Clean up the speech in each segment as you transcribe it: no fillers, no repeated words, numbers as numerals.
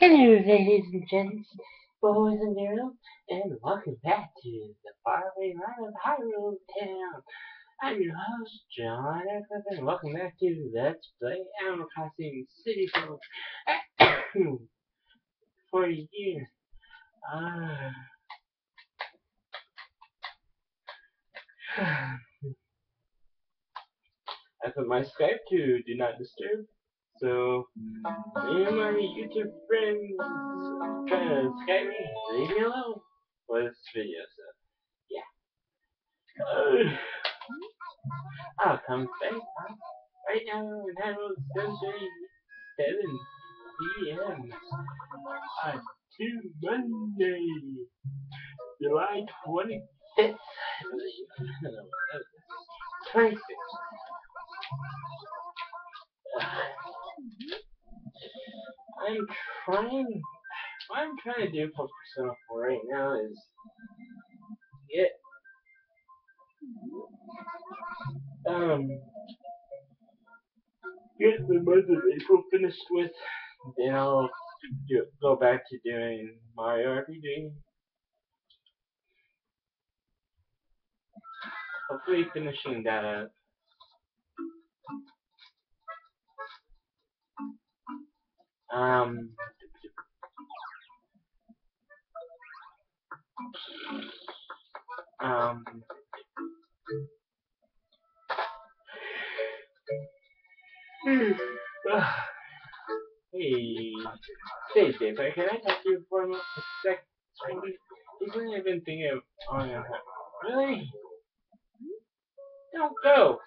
Hello, ladies and gents, boys and girls, and welcome back to the faraway land of Hyrule Town. I'm your host, John F. and welcome back to Let's Play Animal Crossing City Folk for a year. Uh, I put my Skype to Do Not Disturb, so me and my YouTube friends trying to Skype me, leave me alone for this video, so yeah. I'll come back. Right now, in Harold Century, 7 p.m. on Monday, July 25th, I believe. I don't know what that is. 26th. I'm trying. What I'm trying to do for Persona 4 right now is get um get the month of April finished with. Then I'll go back to doing Mario RPG. Hopefully finishing that up. Um, um, hey, say Dipper, can I talk to you for a sec? Recently I've been thinking of, oh no, really? Don't go!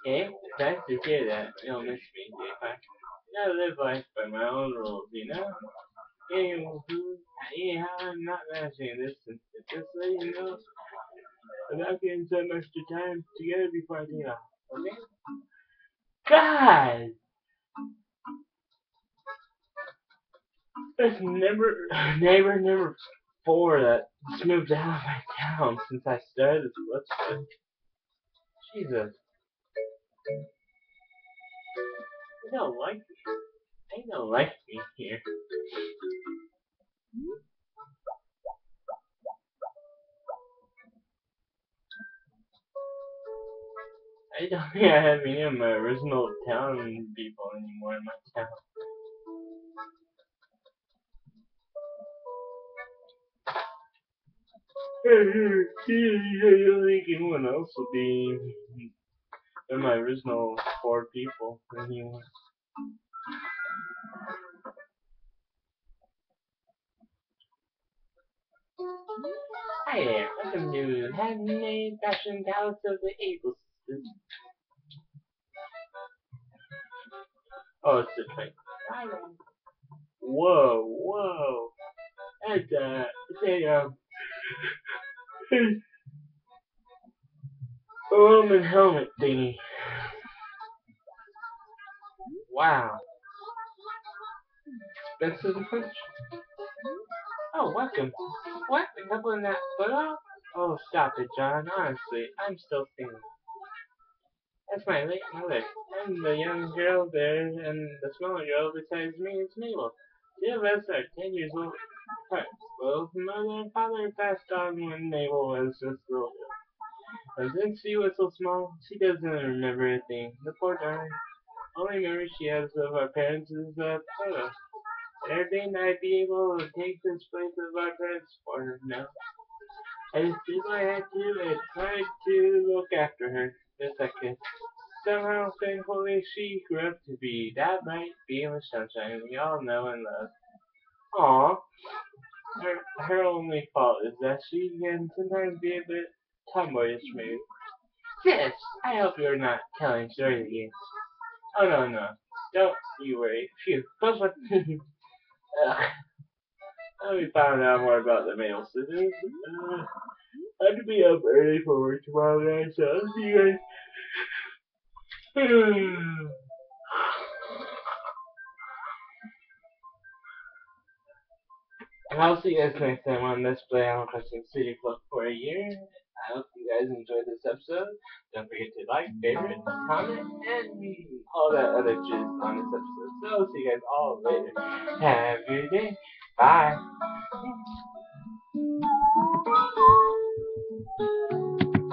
Okay, it's nice to hear that. You don't miss me, Dipper. I live life by my own rules, you know? Anyhow, I'm not mentioning this since just so you know, about getting some extra time together before I take off, okay? God! There's neighbor number 4 that's moved out of my town since I started this Let's Play. Jesus. They don't like me. They don't like me here. I don't think I have any of my original town people anymore in my town. I don't think anyone else will be in my original 4 people anymore. Hi there, welcome to Handmade Fashion Palace of the Able Sisters. Oh, it's the train. Whoa, whoa. It's a Roman helmet thingy. Wow. Expensive much? Oh, welcome. What? A couple in that photo? Oh, stop it, John. Honestly, I'm still single. That's my late mother. And the young girl there, and the smaller girl besides me is Mabel. The of us are 10 years old apart. Both mother and father passed on when Mabel was just a little girl. And since she was so small, she doesn't remember a thing. The poor darling. Only memory she has of our parents is a photo. And everything I'd be able to take this place of our parents for her now. I just did what I had to and tried to look after her best I could. Somehow, thankfully, she grew up to be that bright beam of sunshine we all know and love. Aww. Her only fault is that she can sometimes be a bit tomboyish, maybe. Sis, I hope you're not telling stories again. Oh no, no. Don't you worry. Phew. Close one. We found out more about the male scissors. I have to be up early for work tomorrow, guys, so I'll see you guys. I'll see you guys next time on Let's Play Animal Crossing City Folk for a year. I hope you guys enjoyed this episode. Don't forget to like, favorite, comment, and all that other jizz on this episode. So, see you guys all later. Have a good day. Bye.